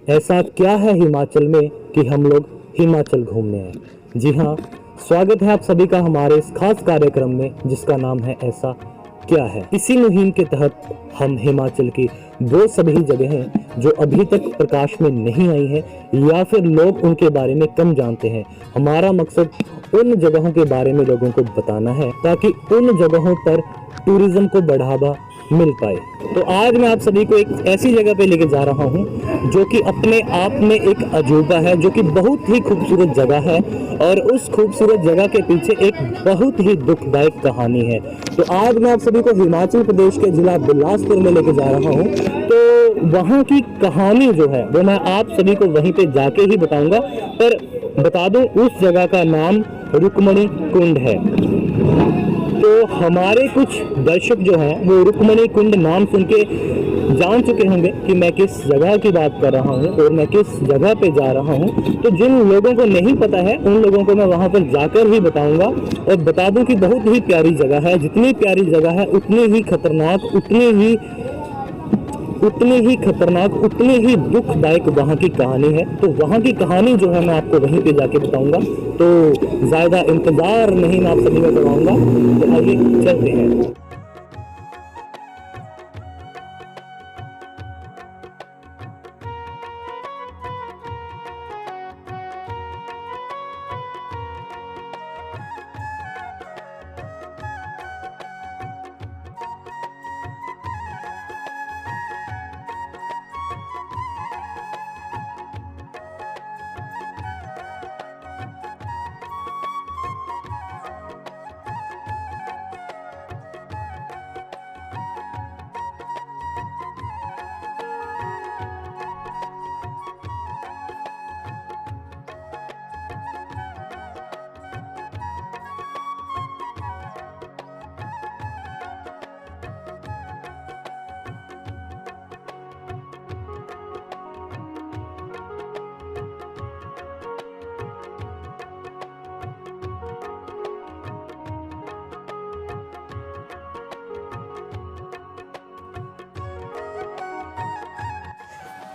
ऐसा क्या है हिमाचल में कि हम लोग हिमाचल घूमने आए? जी हाँ, स्वागत है आप सभी का हमारे इस खास कार्यक्रम में जिसका नाम है ऐसा क्या है। इसी मुहिम के तहत हम हिमाचल की वो सभी जगहें जो अभी तक प्रकाश में नहीं आई हैं या फिर लोग उनके बारे में कम जानते हैं, हमारा मकसद उन जगहों के बारे में लोगों को बताना है ताकि उन जगहों पर टूरिज्म को बढ़ावा मिल पाए। तो आज मैं आप सभी को एक ऐसी जगह पे लेके जा रहा हूँ जो कि अपने आप में एक अजूबा है, जो कि बहुत ही खूबसूरत जगह है और उस खूबसूरत जगह के पीछे एक बहुत ही दुखदायक कहानी है। तो आज मैं आप सभी को हिमाचल प्रदेश के जिला बिलासपुर में लेके जा रहा हूँ। तो वहाँ की कहानी जो है वो मैं आप सभी को वहीं पे जाके ही बताऊंगा, पर बता दूं उस जगह का नाम रुक्मणी कुंड है। तो हमारे कुछ दर्शक जो हैं वो रुक्मणी कुंड नाम सुन के जान चुके होंगे कि मैं किस जगह की बात कर रहा हूँ और मैं किस जगह पे जा रहा हूँ। तो जिन लोगों को नहीं पता है उन लोगों को मैं वहाँ पर जाकर ही बताऊंगा और बता दूं कि बहुत ही प्यारी जगह है। जितनी प्यारी जगह है उतनी ही खतरनाक, उतनी ही दुखदायक वहाँ की कहानी है। तो वहाँ की कहानी जो है मैं आपको वहीं पे जाके बताऊंगा। तो ज़्यादा इंतज़ार नहीं मैं आप सभी को करवाऊंगा, तो आइए चलते हैं।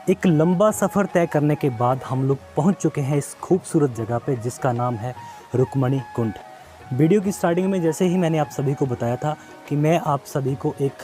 एक लंबा सफ़र तय करने के बाद हम लोग पहुंच चुके हैं इस खूबसूरत जगह पे जिसका नाम है रुक्मणी कुंड। वीडियो की स्टार्टिंग में जैसे ही मैंने आप सभी को बताया था कि मैं आप सभी को एक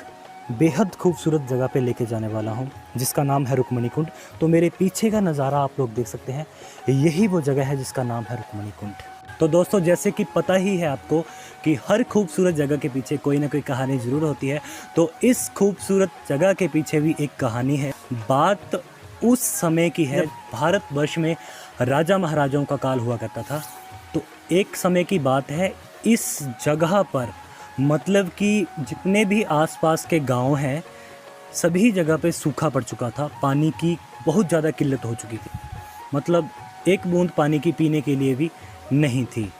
बेहद खूबसूरत जगह पे लेके जाने वाला हूं जिसका नाम है रुक्मणी कुंड। तो मेरे पीछे का नज़ारा आप लोग देख सकते हैं, यही वो जगह है जिसका नाम है रुक्मणी कुंड। तो दोस्तों, जैसे कि पता ही है आपको कि हर खूबसूरत जगह के पीछे कोई ना कोई कहानी ज़रूर होती है। तो इस खूबसूरत जगह के पीछे भी एक कहानी है। बात उस समय की है भारतवर्ष में राजा महाराजाओं का काल हुआ करता था। तो एक समय की बात है, इस जगह पर मतलब कि जितने भी आसपास के गांव हैं सभी जगह पे सूखा पड़ चुका था। पानी की बहुत ज़्यादा किल्लत हो चुकी थी, मतलब एक बूंद पानी की पीने के लिए भी नहीं थी।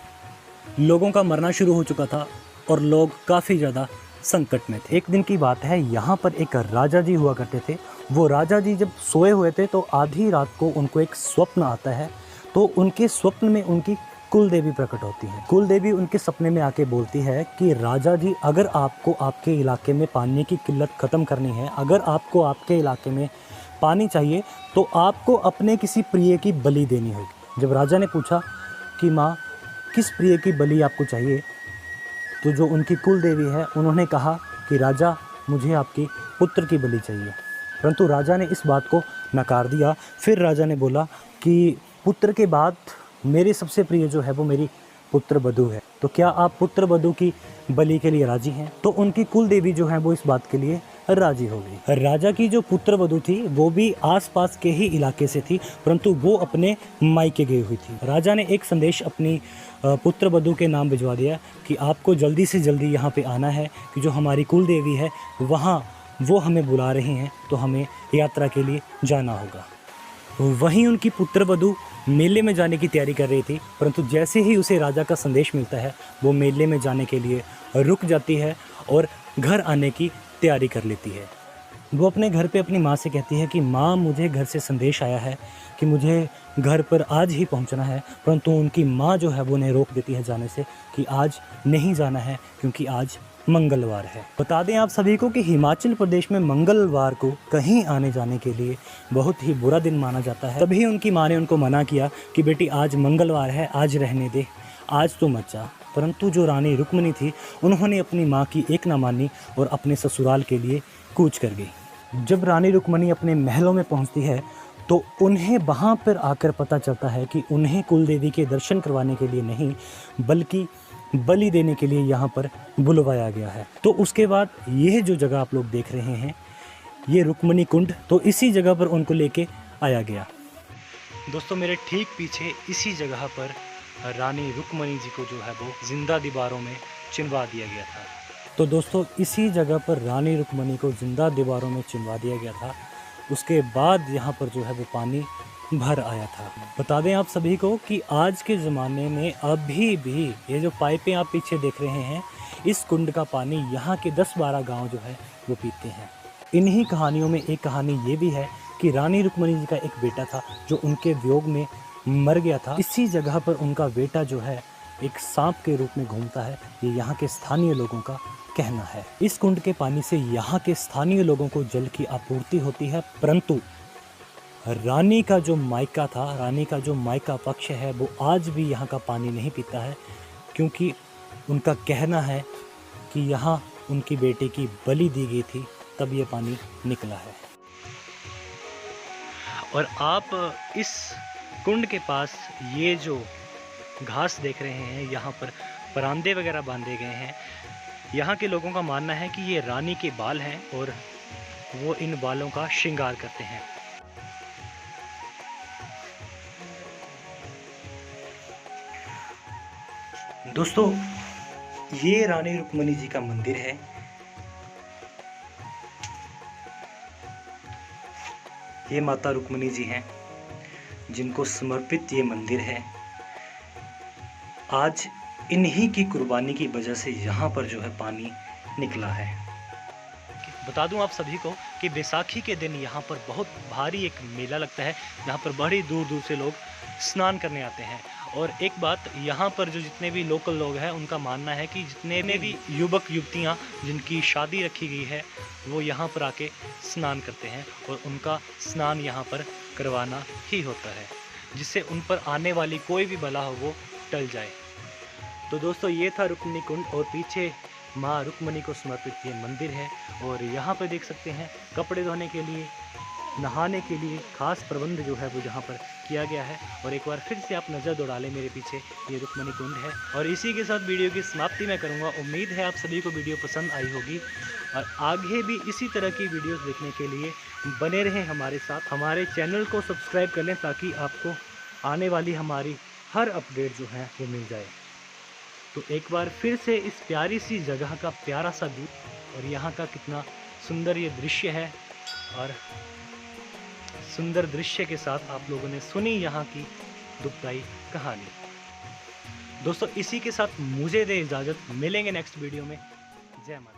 लोगों का मरना शुरू हो चुका था और लोग काफ़ी ज़्यादा संकट में थे। एक दिन की बात है, यहाँ पर एक राजा जी हुआ करते थे। वो राजा जी जब सोए हुए थे तो आधी रात को उनको एक स्वप्न आता है। तो उनके स्वप्न में उनकी कुल देवी प्रकट होती है। कुल देवी उनके सपने में आके बोलती है कि राजा जी, अगर आपको आपके इलाके में पानी की किल्लत ख़त्म करनी है, अगर आपको आपके इलाके में पानी चाहिए तो आपको अपने किसी प्रिय की बलि देनी होगी। जब राजा ने पूछा कि माँ, किस प्रिय की बलि आपको चाहिए, तो जो उनकी कुल देवी है उन्होंने कहा कि राजा, मुझे आपकी पुत्र की बलि चाहिए। परंतु राजा ने इस बात को नकार दिया। फिर राजा ने बोला कि पुत्र के बाद मेरे सबसे प्रिय जो है वो मेरी पुत्र वधू है, तो क्या आप पुत्र वधू की बलि के लिए राजी हैं? तो उनकी कुल देवी जो है वो इस बात के लिए राजी हो गई। राजा की जो पुत्र वधू थी वो भी आसपास के ही इलाके से थी, परंतु वो अपने मायके गई हुई थी। राजा ने एक संदेश अपनी पुत्र वधू के नाम भिजवा दिया कि आपको जल्दी से जल्दी यहाँ पे आना है कि जो हमारी कुल देवी है वहाँ वो हमें बुला रही हैं, तो हमें यात्रा के लिए जाना होगा। वहीं उनकी पुत्र वधू मेले में जाने की तैयारी कर रही थी, परंतु जैसे ही उसे राजा का संदेश मिलता है वो मेले में जाने के लिए रुक जाती है और घर आने की तैयारी कर लेती है। वो अपने घर पे अपनी माँ से कहती है कि माँ, मुझे घर से संदेश आया है कि मुझे घर पर आज ही पहुंचना है, परंतु उनकी माँ जो है वो उन्हें रोक देती है जाने से कि आज नहीं जाना है क्योंकि आज मंगलवार है। बता दें आप सभी को कि हिमाचल प्रदेश में मंगलवार को कहीं आने जाने के लिए बहुत ही बुरा दिन माना जाता है। तभी उनकी माँ ने उनको मना किया कि बेटी आज मंगलवार है, आज रहने दे, आज तो मत जा। परंतु जो रानी रुक्मिणी थी उन्होंने अपनी माँ की एक ना मानी और अपने ससुराल के लिए कूच कर गई। जब रानी रुक्मिणी अपने महलों में पहुँचती है तो उन्हें वहाँ पर आकर पता चलता है कि उन्हें कुल देवी के दर्शन करवाने के लिए नहीं बल्कि बलि देने के लिए यहाँ पर बुलवाया गया है। तो उसके बाद यह जो जगह आप लोग देख रहे हैं ये रुक्मिणी कुंड, तो इसी जगह पर उनको लेके आया गया। दोस्तों मेरे ठीक पीछे इसी जगह पर रानी रुक्मिणी जी को जो है वो जिंदा दीवारों में चिनवा दिया गया था। तो दोस्तों इसी जगह पर रानी रुक्मिणी को जिंदा दीवारों में चिनवा दिया गया था। उसके बाद यहाँ पर जो है वो पानी भर आया था। बता दें आप सभी को कि आज के ज़माने में अभी भी ये जो पाइपें आप पीछे देख रहे हैं, इस कुंड का पानी यहाँ के 10-12 गांव जो है वो पीते हैं। इन्हीं कहानियों में एक कहानी ये भी है कि रानी रुक्मिणी जी का एक बेटा था जो उनके वियोग में मर गया था। इसी जगह पर उनका बेटा जो है एक सांप के रूप में घूमता है, ये यहाँ के स्थानीय लोगों का कहना है। इस कुंड के पानी से यहाँ के स्थानीय लोगों को जल की आपूर्ति होती है, परंतु रानी का जो मायका था, रानी का जो मायका पक्ष है वो आज भी यहाँ का पानी नहीं पीता है, क्योंकि उनका कहना है कि यहाँ उनकी बेटे की बलि दी गई थी, तब ये पानी निकला है। और आप इस कुंड के पास ये जो घास देख रहे हैं, यहाँ पर परांदे वगैरह बांधे गए हैं। यहाँ के लोगों का मानना है कि ये रानी के बाल हैं और वो इन बालों का श्रृंगार करते हैं। दोस्तों ये रानी रुक्मिणी जी का मंदिर है। ये माता रुक्मिणी जी हैं जिनको समर्पित ये मंदिर है। आज इन्हीं की कुर्बानी की वजह से यहाँ पर जो है पानी निकला है। बता दूं आप सभी को कि बैसाखी के दिन यहाँ पर बहुत भारी एक मेला लगता है, जहाँ पर बड़ी दूर दूर से लोग स्नान करने आते हैं। और एक बात, यहाँ पर जो जितने भी लोकल लोग हैं उनका मानना है कि जितने भी युवक युवतियाँ जिनकी शादी रखी गई है वो यहाँ पर आके स्नान करते हैं और उनका स्नान यहाँ पर करवाना ही होता है, जिससे उन पर आने वाली कोई भी बला हो वो टल जाए। तो दोस्तों ये था रुक्मिणी कुंड और पीछे माँ रुक्मिणी को समर्पित ये मंदिर है। और यहाँ पर देख सकते हैं कपड़े धोने के लिए, नहाने के लिए खास प्रबंध जो है वो यहाँ पर किया गया है। और एक बार फिर से आप नज़र दौड़ा लें, मेरे पीछे ये रुक्मिणी कुंड है। और इसी के साथ वीडियो की समाप्ति मैं करूँगा। उम्मीद है आप सभी को वीडियो पसंद आई होगी और आगे भी इसी तरह की वीडियोस देखने के लिए बने रहें हमारे साथ। हमारे चैनल को सब्सक्राइब कर लें ताकि आपको आने वाली हमारी हर अपडेट जो है वो मिल जाए। तो एक बार फिर से इस प्यारी सी जगह का प्यारा सा व्यू और यहाँ का कितना सुंदर ये दृश्य है, और सुंदर दृश्य के साथ आप लोगों ने सुनी यहाँ की दुखदाई कहानी। दोस्तों इसी के साथ मुझे दे इजाज़त, मिलेंगे नेक्स्ट वीडियो में। जय माता।